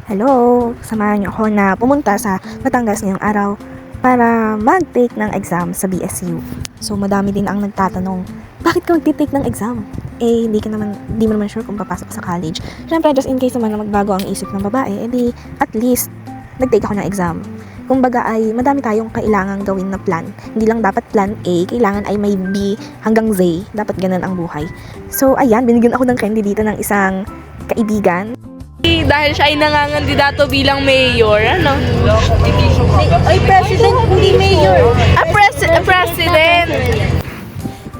Hello! Samahan niyo ako na pumunta sa Batangas ngayong araw para mag-take ng exam sa BSU. So, madami din ang nagtatanong, bakit ka mag-take ng exam? Hindi mo naman sure kung papasok sa college. Siyempre, just in case naman na magbago ang isip ng babae, at least, nag-take ako ng exam. Kumbaga ay madami tayong kailangang gawin na plan. Hindi lang dapat plan A, kailangan ay may B hanggang Z. Dapat ganun ang buhay. So, ayan, binigyan ako ng candy dito ng isang kaibigan. Dahil siya ay nangangandidato bilang mayor, ano? Ay, president, hindi mayor. President!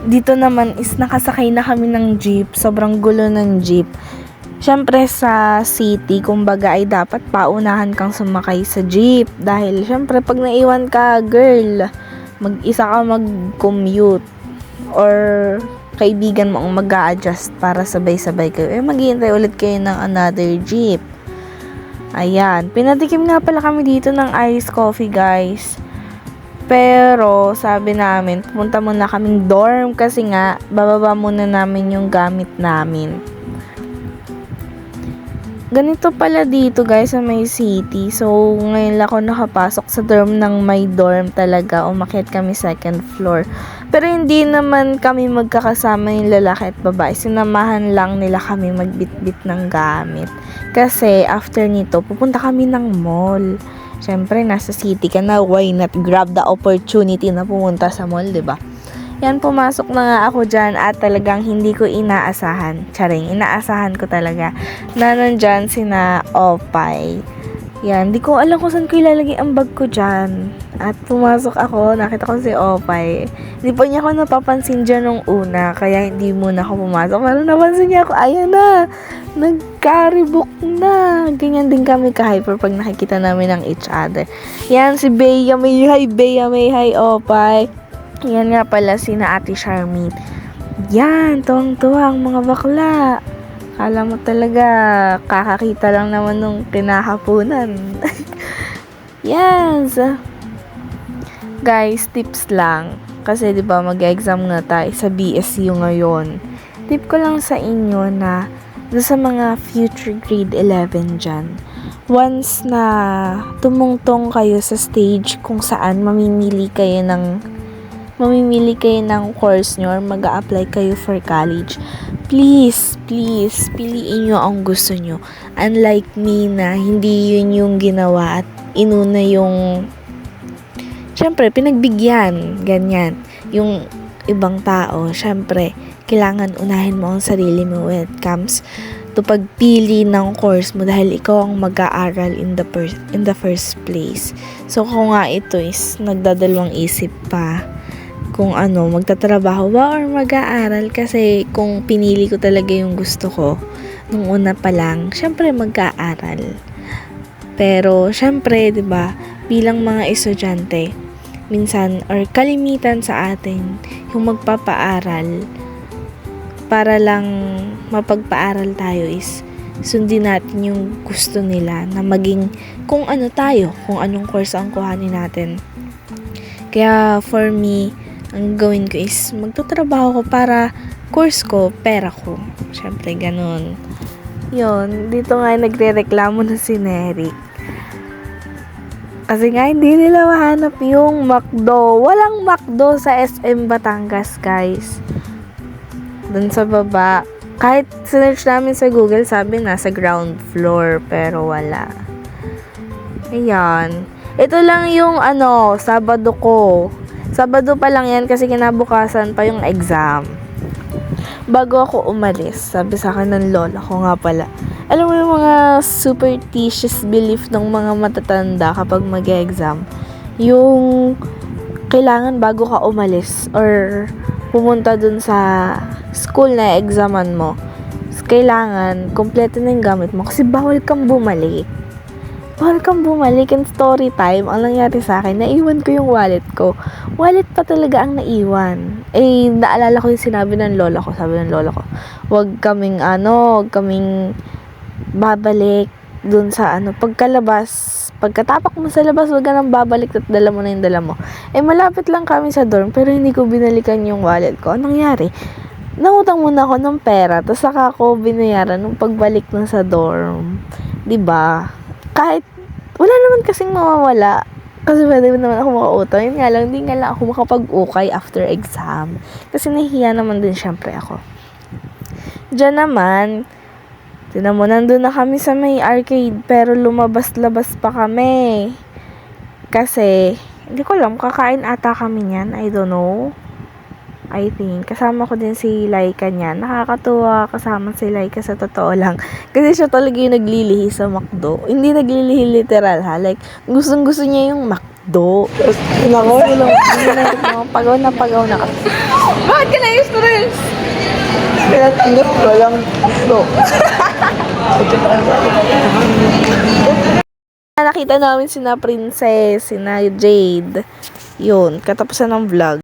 Dito naman is nakasakay na kami ng jeep. Sobrang gulo ng jeep. Siyempre sa city, kumbaga ay dapat paunahan kang sumakay sa jeep. Dahil siyempre pag naiwan ka, girl, mag-isa ka mag-commute. Or kaibigan mo ang mag-a-adjust para sabay-sabay kayo. Maghihintay ulit kayo ng another jeep. Ayan. Pinatikim nga pala kami dito ng iced coffee, guys. Pero, sabi namin, pumunta muna kaming dorm kasi nga, bababa muna namin yung gamit namin. Ganito pala dito, guys, sa may city. So, ngayon lang ako nakapasok sa dorm ng may dorm talaga. Umakyat kami second floor. Pero hindi naman kami magkakasama yung lalaki at babae. Sinamahan lang nila kami magbitbit ng gamit. Kasi, after nito, pupunta kami ng mall. Siyempre, nasa city ka na, why not grab the opportunity na pumunta sa mall, diba? Yan, pumasok na nga ako dyan at talagang hindi ko inaasahan. Charing, inaasahan ko talaga na nandyan sina Opay. Yan, di ko alam kung saan ko ilalagay ang bag ko dyan. At pumasok ako, nakita ko si Opay. Hindi pa niya ako napapansin dyan nung una, kaya hindi muna ako pumasok. Pero napansin niya ako, ayan na, nag-carry book na. Ganyan din kami ka-hyper pag nakikita namin ng each other. Yan, si Bea may hi, Opay. Yan nga pala sina Ate Charmaine. Yan, tuwang-tuwa ang mga bakla. Kala mo talaga, kakakita lang naman nung kinahapunan. Yes. Guys, tips lang. Kasi 'di ba mag-exam nga tayo sa BSU ngayon. Tip ko lang sa inyo na sa mga future grade 11 dyan, once na tumungtong kayo sa stage kung saan mamimili kayo ng course nyo or mag-a-apply kayo for college, please, piliin nyo ang gusto nyo. Unlike me na hindi yun yung ginawa at inuna yung, syempre, pinagbigyan, ganyan. Yung ibang tao, syempre, kailangan unahin mo ang sarili mo when it comes to pagpili ng course mo dahil ikaw ang mag-aaral in the first place. So, kung nga ito is nagdadalawang isip pa, kung ano, magtatrabaho ba or mag-aaral, kasi kung pinili ko talaga yung gusto ko nung una pa lang, syempre mag-aaral. Pero syempre, 'di ba, bilang mga estudyante, minsan or kalimitan sa atin yung magpapaaral para lang mapagpaaral tayo is sundin natin yung gusto nila na maging kung ano tayo, kung anong course ang kuhanin natin. Kaya for me, ang gawin ko is magtatrabaho ko para course ko, pera ko. Syempre, ganun. Yun, dito nga nagre-reklamo na si Nerik. Kasi nga, hindi nila mahanap yung McDo. Walang McDo sa SM Batangas, guys. Dun sa baba. Kahit sinearch namin sa Google, sabi nasa ground floor, pero wala. Ayan. Ito lang yung Sabado ko. Sabado pa lang yan kasi kinabukasan pa yung exam. Bago ako umalis, sabi sa akin ng lola ko nga pala, alam mo yung mga superstitious belief ng mga matatanda kapag mag-exam, yung kailangan bago ka umalis or pumunta dun sa school na examan mo, kailangan kompleto na yung gamit mo kasi bawal kang bumalik. And story time, ang nangyari sa akin, naiwan ko yung wallet ko. Wallet pa talaga ang naiwan. Naalala ko yung sinabi ng lola ko. Sabi ng lola ko, huwag kaming babalik dun sa pagkatapak mo sa labas, huwag ka nang babalik at dala mo na yung dala mo. Malapit lang kami sa dorm, pero hindi ko binalikan yung wallet ko. Anong nangyari? Nangutang muna ako ng pera, tapos saka ako binayaran nung pagbalik na sa dorm. 'Di ba? kahit, wala naman kasing mawawala. Kasi pwede naman ako makautang. Yun nga lang, hindi nga lang ako makapag-ukay after exam. Kasi nahihiya naman din syempre ako. Diyan naman, tinan mo, nandun na kami sa may arcade, pero lumabas-labas pa kami. Kasi, hindi ko alam, kakain ata kami niyan. I don't know. I think. Kasama ko din si Laika niyan. Nakakatuwa kasama si Laika sa totoo lang. Kasi siya talaga yung naglilihi sa McDo. Hindi naglilihi literal ha. Like, gustong-gusto niya yung McDo. Nako. Pagaw na kasi. Bakit ka na-stress? Pinatanggap ko lang McDo. Nakita namin sina Princess, sina Jade. Yun, katapusan ng vlog.